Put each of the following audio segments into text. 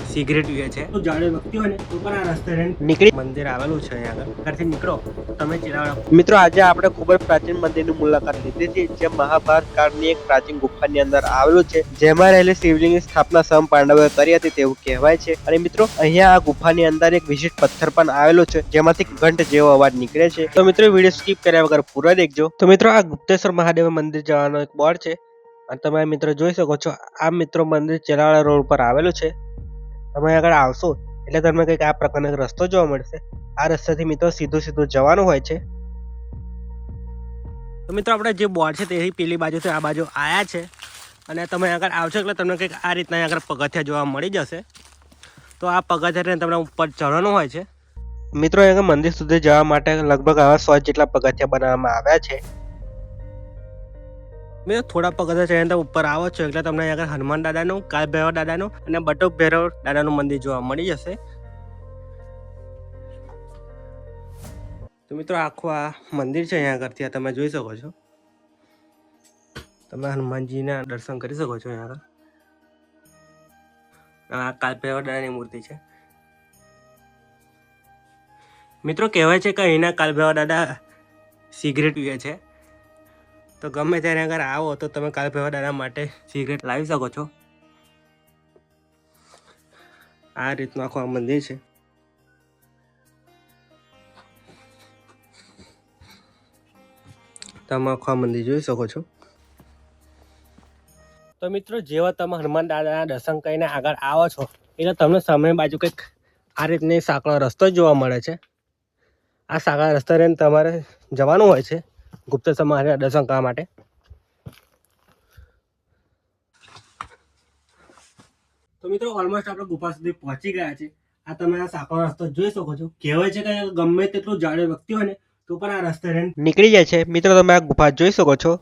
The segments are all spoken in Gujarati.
સિગરેટ પીવે છે તો જાડે વ્યક્તિ હોય ને તો પણ આ રેસ્ટોરન્ટ નીકળી મંદિર આવેલું છે અહીંયા આગળથી નીકળો તો તમે ચિરાવાડા મિત્રો આજે આપણે ખૂબ જ પ્રાચીન મંદિરની મુલાકાત લીધી હતી જે મહાભારત કાળની એક પ્રાચીન ગુફાની અંદર આવેલું છે જેમાં રહેલી શિવલિંગની સ્થાપના સમ પાંડવોએ કરી હતી તેવું કહેવાય છે અને મિત્રો અહીંયા આ ગુફાની અંદર એક વિશિષ્ટ પથ્થર પણ આવેલો છે જેમાંથી ઘંટ જેવો અવાજ નીકળે છે તો મિત્રો વિડીયો સ્કીપ કર્યા વગર પૂરા દેખજો તો મિત્રો આ ગુપ્તેશ્વર મહાદેવ મંદિર જવાનો એક બોર્ડ છે અને તમે મિત્રો જોઈ શકો છો આ મિત્રો મંદિર ચેલાવાડા રોડ પર આવેલું છે તમે આગળ આવશો એટલે તમને કંઈક આ પ્રકારનો રસ્તો જોવા મળશે આ રસ્તાથી મિત્રો સીધું જવાનું હોય છે તો મિત્રો આપણે જે બોર્ડ છે તેની પેલી બાજુથી આ બાજુ આવ્યા છે અને તમે આગળ આવશો એટલે તમને કંઈક આ રીતના આગળ પગથિયા જોવા મળી જશે તો આ પગથિયાને તમને ઉપર ચડવાનું હોય છે મિત્રો અહીંયા મંદિર સુધી જવા માટે લગભગ આવા 100 જેટલા પગથિયા બનાવવામાં આવ્યા છે મિત્રો થોડા પગથિયા ચડીને ઉપર આવો છો એટલે તમને આગળ હનુમાન દાદાનું કાળ ભૈરવ દાદાનું અને બટુક ભૈરવ દાદાનું મંદિર જોવા મળી જશે તો મિત્રો આખું આ મંદિર છે અહીંયા આગળથી તમે જોઈ શકો છો તમે હનુમાનજીના દર્શન કરી શકો છો અહીંયા આગળ આ કાળ ભૈરવ દાદાની મૂર્તિ છે મિત્રો કહેવાય છે કે અહીંના કાળ ભૈરવ દાદા સિગરેટ પીવે છે તો ગમે ત્યારે અગર આવો તો તમે કાળ ભૈરવ દાદા માટે સિગરેટ લાવી શકો છો આ રીતનું આખું આ મંદિર છે તમે આખું આ મંદિર જોઈ શકો છો તો મિત્રો જેવા તમે હનુમાન દાદાના દર્શન કરીને આગળ આવો છો એટલે તમને સામે બાજુ કંઈક આ રીતની સાંકળો રસ્તો જોવા મળે છે આ સાંકળા રસ્તા રહીને તમારે જવાનું હોય છે ગુપ્તેશ્વર મહાદેવના દર્શન કરવા માટે તો મિત્રો ઓલમોસ્ટ આપણે ગુફા સુધી પહોંચી ગયા છે આ તમે આ સાંકળો રસ્તો જોઈ શકો છો કહેવાય છે કે ગમે તેટલું જાડો વ્યક્તિ હોય ને તો પણ આ રેસ્ટોરન્ટ નીકળી જાય છે મિત્રો તમે આ ગુફા જોઈ શકો છો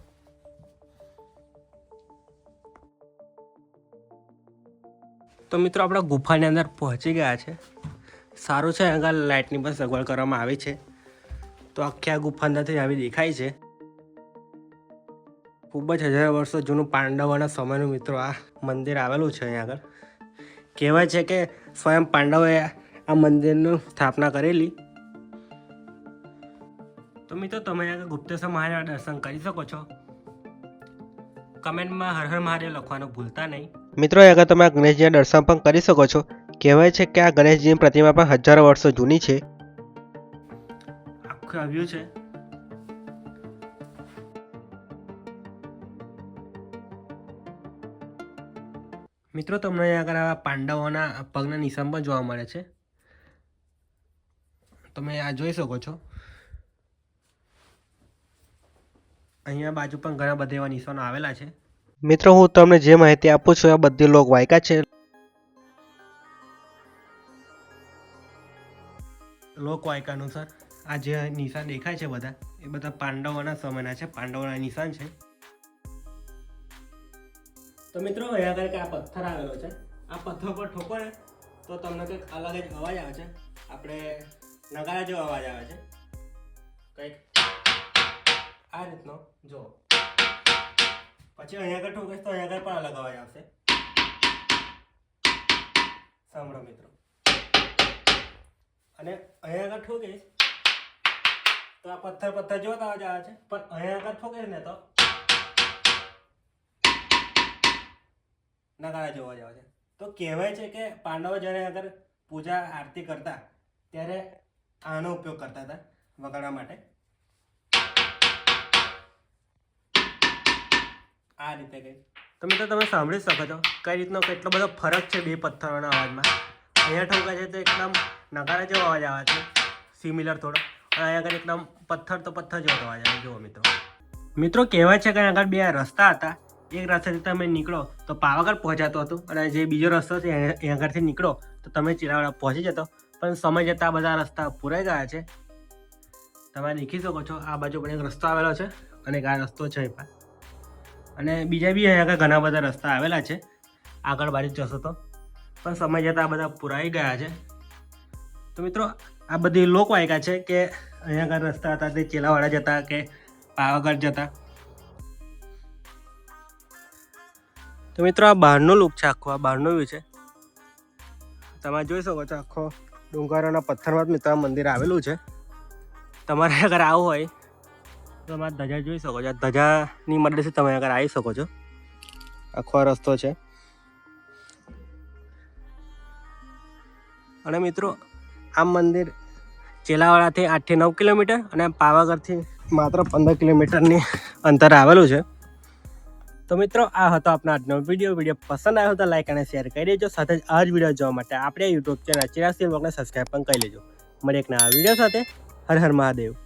તો મિત્રો આપણે ગુફાની અંદર પહોંચી ગયા છે સારું છે આગળ લાઇટની પણ સગવડ કરવામાં આવી છે તો આખી આ ગુફા અંદરથી આવી દેખાય છે ખૂબ જ હજાર વર્ષો જૂનું પાંડવોના સમયનું મિત્રો આ મંદિર આવેલું છે અહીંયા આગળ કહેવાય છે કે સ્વયં પાંડવોએ આ મંદિરની સ્થાપના કરેલી તો મિત્રો તમે આગળ ગુપ્તેશ્વર મહાદેવના દર્શન કરી શકો છો કમેન્ટમાં હર હર મહાદેવ લખવાનું ભૂલતા નહીં મિત્રો આગળ તમે આ ગણેશજીના દર્શન પણ કરી શકો છો કહેવાય છે કે આ ગણેશજીની પ્રતિમા પણ હજારો વર્ષો જૂની છે આખું વ્યૂ છે મિત્રો તમને અહીંયા આગળ આવા પાંડવોના પગના નિશાન પણ જોવા મળે છે તમે આ જોઈ શકો છો અહીંયા બાજુ પણ ઘણા બધા એવા નિશાનો આવેલા છે મિત્રો હું તમને જે માહિતી આપું છું આ બધી લોક વાયકા છે લોકવાયકા અનુસાર આ જે નિશાન દેખાય છે બધા એ બધા પાંડવોના સમયના છે પાંડવોના નિશાન છે તો મિત્રો અહીંયા આગળ આ પથ્થર આવેલો છે આ પથ્થર પર ઠોકો ને તો તમને કંઈક અલગ જ અવાજ આવે છે આપણે નગારા જેવો અવાજ આવે છે કંઈક આ રીતનો જો પછી અહીંયા આગળ ઠોકીશ તો અહીંયા આગળ પણ અલગ અવાજ આવશે સાંભળો મિત્રો અને અહીંયા આગળ ઠોકીશ તો આ પથ્થર જેવો અવાજ આવે છે પણ અહીંયા આગળ ઠોકીશ ને તો નગારા જેવો અવાજ આવે છે તો કહેવાય છે કે પાંડવો જ્યારે આગળ પૂજા આરતી કરતા ત્યારે આનો ઉપયોગ કરતા હતા વગાડવા માટે આ રીતે કંઈ તો મિત્રો તમે સાંભળી શકો છો કઈ રીતનો કેટલો બધો ફરક છે બે પથ્થરોના અવાજમાં અહીંયા ઠોકાય છે તો એકદમ નગારા જેવો અવાજ આવે છે સિમિલર થોડો અને અહીંયા આગળ એકદમ પથ્થર જેવો અવાજ આવે જુઓ મિત્રો કહેવાય છે કે આગળ બે રસ્તા હતા એક રસ્તાથી તમે નીકળો તો પાવાગઢ પહોંચાતો હતો અને જે બીજો રસ્તો છે એ આગળથી નીકળો તો તમે ચિરાવાડા પહોંચી જતો પણ સમય જતાં બધા રસ્તા પૂરાઈ ગયા છે તમે દેખી શકો છો આ બાજુ પણ એક રસ્તો આવેલો છે અને એક આ રસ્તો છે અને બીજા બી અહીંયા આગળ ઘણા બધા રસ્તા આવેલા છે આગળ બાજુ જશો તો પણ સમય જતાં આ બધા પુરાઈ ગયા છે તો મિત્રો આ બધી લોકવાયકા છે કે અહીંયા આગળ રસ્તા હતા તે ચેલાવાડા જતા કે પાવાગઢ જતા તો મિત્રો આ બહારનો લુક છે આખો આ બહારનો વ્યૂ છે તમે જોઈ શકો છો આખો ડુંગરોના પથ્થરમાં જ મિત્રો આ મંદિર આવેલું છે. તમારે અગર આવવું હોય તો તમારે ધજા જોઈ શકો છો. ધજાની મદદથી તમે અગર આવી શકો છો. આખો રસ્તો છે. અને મિત્રો આ મંદિર ચેલાવાડાથી 8 થી 9 કિલોમીટર અને પાવાગઢથી માત્ર 15 કિલોમીટરની અંતર આવેલું છે. તો મિત્રો આ હતો આપણો આજનો વિડીયો પસંદ આવ્યો તો લાઈક અને શેર કરી દેજો. સાથે જ આ જ વિડીયો જોવા માટે આપણે યુટ્યુબ ચેનલ ચિરાગ સિંહ વ્લોગને સબસ્ક્રાઈબ પણ કરી લેજો. મળીએ એક નવા વિડીયો સાથે. હર હર મહાદેવ.